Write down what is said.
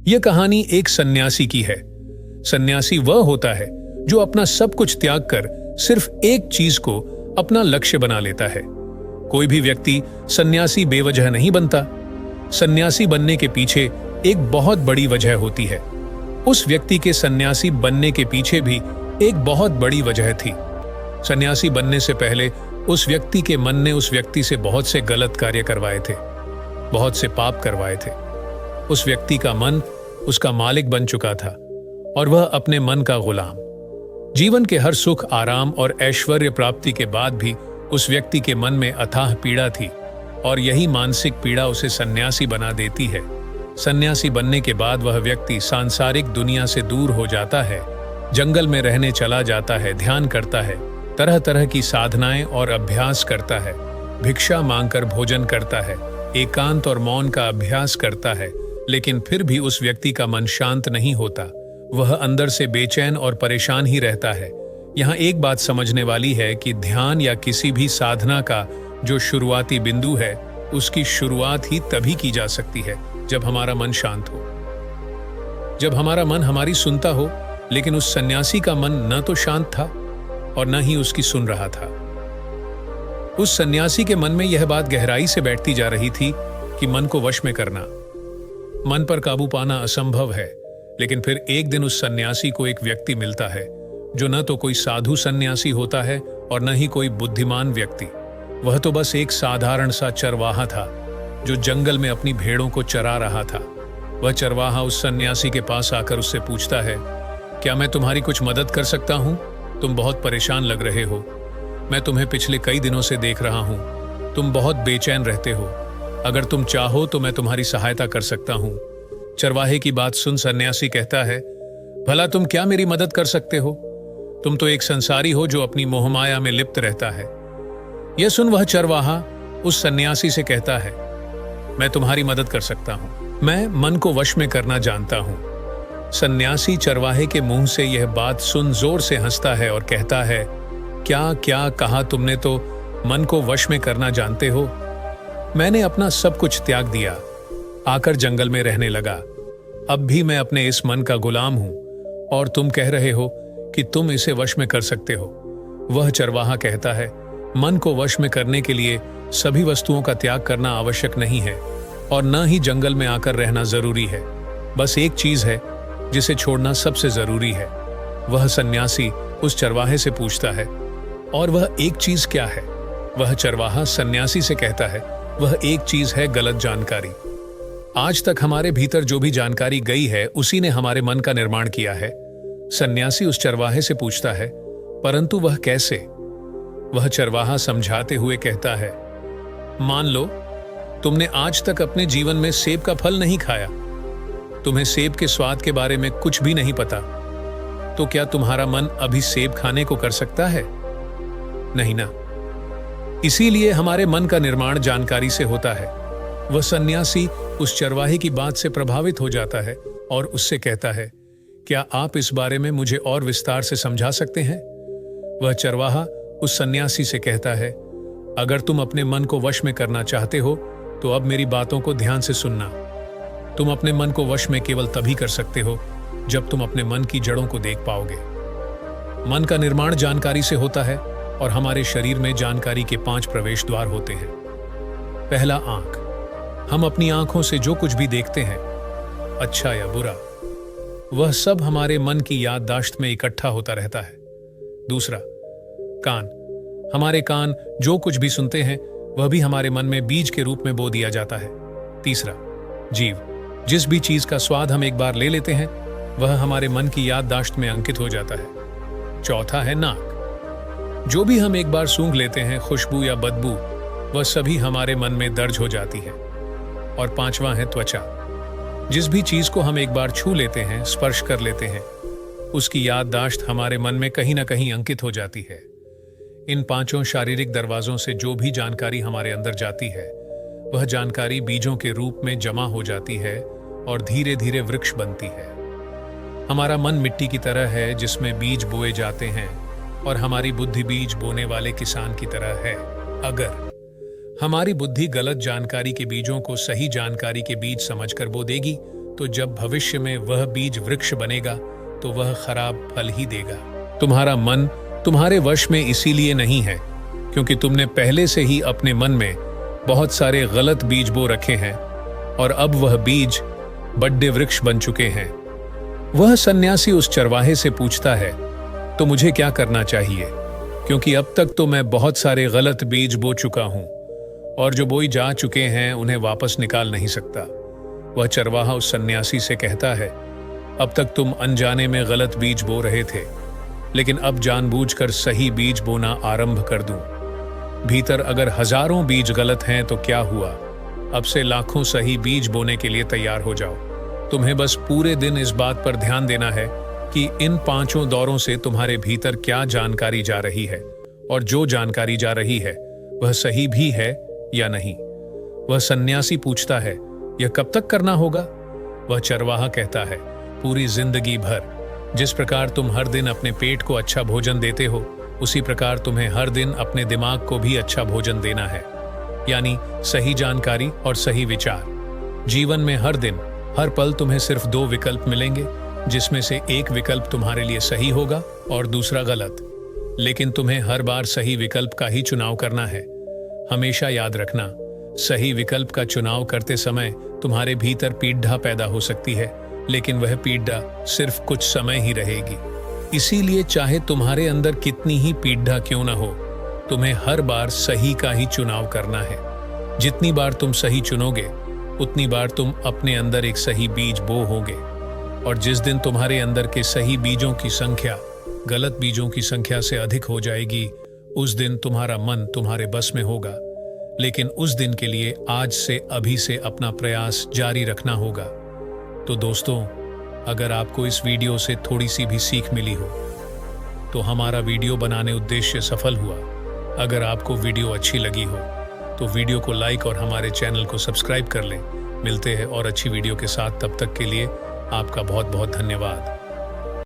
यह कहानी एक सन्यासी की है। सन्यासी वह होता है जो अपना सब कुछ त्याग कर सिर्फ एक चीज को अपना लक्ष्य बना लेता है। कोई भी व्यक्ति सन्यासी बेवजह नहीं बनता। सन्यासी बनने के पीछे एक बहुत बड़ी वजह होती है। उस व्यक्ति के सन्यासी बनने के पीछे भी एक बहुत बड़ी वजह थी। सन्यासी बनने से पहले उस व्यक्ति के मन ने उस व्यक्ति से बहुत से गलत कार्य करवाए थे, बहुत से पाप करवाए थे। उस व्यक्ति का मन उसका मालिक बन चुका था और वह अपने मन का गुलाम। जीवन के हर सुख, आराम और ऐश्वर्य प्राप्ति के बाद भी उस व्यक्ति के मन में अथाह पीड़ा थी और यही मानसिक पीड़ा उसे सन्यासी बना देती है। सन्यासी बनने के बाद वह व्यक्ति सांसारिक दुनिया से दूर हो जाता है, जंगल में रहने चला जाता है, ध्यान करता है, तरह तरह की साधनाएं और अभ्यास करता है, भिक्षा मांगकर भोजन करता है, एकांत और मौन का अभ्यास करता है। लेकिन फिर भी उस व्यक्ति का मन शांत नहीं होता। वह अंदर से बेचैन और परेशान ही रहता है। यहाँ एक बात समझने वाली है कि ध्यान या किसी भी साधना का जो शुरुआती बिंदु है, उसकी शुरुआत ही तभी की जा सकती है जब हमारा मन शांत हो, जब हमारा मन हमारी सुनता हो। लेकिन उस सन्यासी का मन न तो शांत था और न ही उसकी सुन रहा था। उस सन्यासी के मन में यह बात गहराई से बैठती जा रही थी कि मन को वश में करना, मन पर काबू पाना असंभव है। लेकिन फिर एक दिन उस सन्यासी को एक व्यक्ति मिलता है जो न तो कोई साधु सन्यासी होता है और न ही कोई बुद्धिमान व्यक्ति। वह तो बस एक साधारण सा चरवाहा था जो जंगल में अपनी भेड़ों को चरा रहा था। वह चरवाहा उस सन्यासी के पास आकर उससे पूछता है, क्या मैं तुम्हारी कुछ मदद कर सकता हूँ? तुम बहुत परेशान लग रहे हो। मैं तुम्हें पिछले कई दिनों से देख रहा हूँ। तुम बहुत बेचैन रहते हो। अगर तुम चाहो तो मैं तुम्हारी सहायता कर सकता हूँ। चरवाहे की बात सुन सन्यासी कहता है, भला तुम क्या मेरी मदद कर सकते हो? तुम तो एक संसारी हो जो अपनी मोहमाया में लिप्त रहता है। यह सुन वह चरवाहा उस सन्यासी से कहता है, मैं तुम्हारी मदद कर सकता हूँ। मैं मन को वश में करना जानता हूँ। सन्यासी चरवाहे के मुंह से यह बात सुन जोर से हंसता है और कहता है, क्या क्या कहा तुमने? तो मन को वश में करना जानते हो? मैंने अपना सब कुछ त्याग दिया, आकर जंगल में रहने लगा। अब भी मैं अपने इस मन का गुलाम हूं और तुम कह रहे हो कि तुम इसे वश में कर सकते हो। वह चरवाहा कहता है, मन को वश में करने के लिए सभी वस्तुओं का त्याग करना आवश्यक नहीं है और न ही जंगल में आकर रहना जरूरी है। बस एक चीज है जिसे छोड़ना सबसे जरूरी है। वह सन्यासी उस चरवाहे से पूछता है, और वह एक चीज क्या है? वह चरवाहा सन्यासी से कहता है, वह एक चीज है गलत जानकारी। आज तक हमारे भीतर जो भी जानकारी गई है उसी ने हमारे मन का निर्माण किया है। सन्यासी उस चरवाहे से पूछता है, परंतु वह कैसे? वह चरवाहा समझाते हुए कहता है, मान लो तुमने आज तक अपने जीवन में सेब का फल नहीं खाया, तुम्हें सेब के स्वाद के बारे में कुछ भी नहीं पता, तो क्या तुम्हारा मन अभी सेब खाने को कर सकता है? नहीं ना। इसीलिए हमारे मन का निर्माण जानकारी से होता है। वह सन्यासी उस चरवाहे की बात से प्रभावित हो जाता है और उससे कहता है, क्या आप इस बारे में मुझे और विस्तार से समझा सकते हैं? वह चरवाहा उस सन्यासी से कहता है, अगर तुम अपने मन को वश में करना चाहते हो तो अब मेरी बातों को ध्यान से सुनना। तुम अपने मन को वश में केवल तभी कर सकते हो जब तुम अपने मन की जड़ों को देख पाओगे। मन का निर्माण जानकारी से होता है और हमारे शरीर में जानकारी के 5 प्रवेश द्वार होते हैं। पहला, आंख। हम अपनी आंखों से जो कुछ भी देखते हैं, अच्छा या बुरा, वह सब हमारे मन की याददाश्त में इकट्ठा होता रहता है। दूसरा, कान। हमारे कान जो कुछ भी सुनते हैं वह भी हमारे मन में बीज के रूप में बो दिया जाता है। तीसरा, जीव। जिस भी चीज का स्वाद हम एक बार ले लेते हैं वह हमारे मन की याददाश्त में अंकित हो जाता है। चौथा है नाक। जो भी हम एक बार सूंघ लेते हैं, खुशबू या बदबू, वह सभी हमारे मन में दर्ज हो जाती है। और पांचवा है त्वचा। जिस भी चीज को हम एक बार छू लेते हैं, स्पर्श कर लेते हैं, उसकी याददाश्त हमारे मन में कहीं ना कहीं अंकित हो जाती है। इन 5 शारीरिक दरवाजों से जो भी जानकारी हमारे अंदर जाती है वह जानकारी बीजों के रूप में जमा हो जाती है और धीरे धीरे वृक्ष बनती है। हमारा मन मिट्टी की तरह है जिसमें बीज बोए जाते हैं और हमारी बुद्धि बीज बोने वाले किसान की तरह है। अगर हमारी बुद्धि गलत जानकारी के बीजों को सही जानकारी के बीज समझकर बो देगी तो जब भविष्य में वह बीज वृक्ष बनेगा तो वह खराब फल ही देगा। तुम्हारा मन तुम्हारे वश में इसीलिए नहीं है क्योंकि तुमने पहले से ही अपने मन में बहुत सारे गलत बीज बो रखे हैं और अब वह बीज बड़े वृक्ष बन चुके हैं। वह सन्यासी उस चरवाहे से पूछता है, तो मुझे क्या करना चाहिए? क्योंकि अब तक तो मैं बहुत सारे गलत बीज बो चुका हूं और जो बोई जा चुके हैं उन्हें वापस निकाल नहीं सकता। वह चरवाहा उस सन्यासी से कहता है, अब तक तुम अनजाने में गलत बीज बो रहे थे, लेकिन अब जानबूझकर सही बीज बोना आरंभ कर दूं। भीतर अगर हजारों बीज गलत हैं तो क्या हुआ? अब से लाखों सही बीज बोने के लिए तैयार हो जाओ। तुम्हें बस पूरे दिन इस बात पर ध्यान देना है कि इन 5 दौरों से तुम्हारे भीतर क्या जानकारी जा रही है और जो जानकारी जा रही है वह सही भी है या नहीं। वह सन्यासी पूछता है, यह कब तक करना होगा? वह चरवाहा कहता है, पूरी जिंदगी भर। जिस प्रकार तुम हर दिन अपने पेट को अच्छा भोजन देते हो, उसी प्रकार तुम्हें हर दिन अपने दिमाग को भी अच्छा भोजन देना है, यानी सही जानकारी और सही विचार। जीवन में हर दिन हर पल तुम्हें सिर्फ 2 विकल्प मिलेंगे, जिसमें से एक विकल्प तुम्हारे लिए सही होगा और दूसरा गलत, लेकिन तुम्हें हर बार सही विकल्प का ही चुनाव करना है। हमेशा याद रखना, सही विकल्प का चुनाव करते समय तुम्हारे भीतर पीड़ा पैदा हो सकती है, लेकिन वह पीड़ा सिर्फ कुछ समय ही रहेगी। इसीलिए चाहे तुम्हारे अंदर कितनी ही पीड़ा क्यों न हो, तुम्हें हर बार सही का ही चुनाव करना है। जितनी बार तुम सही चुनोगे उतनी बार तुम अपने अंदर एक सही बीज बो होगे, और जिस दिन तुम्हारे अंदर के सही बीजों की संख्या गलत बीजों की संख्या से अधिक हो जाएगी, उस दिन तुम्हारा मन तुम्हारे बस में होगा। लेकिन उस दिन के लिए आज से अभी से अपना प्रयास जारी रखना होगा। तो दोस्तों, अगर आपको इस वीडियो से थोड़ी सी भी सीख मिली हो तो हमारा वीडियो बनाने उद्देश्य सफल हुआ। अगर आपको वीडियो अच्छी लगी हो तो वीडियो को लाइक और हमारे चैनल को सब्सक्राइब कर लें। मिलते हैं और अच्छी वीडियो के साथ, तब तक के लिए आपका बहुत बहुत धन्यवाद।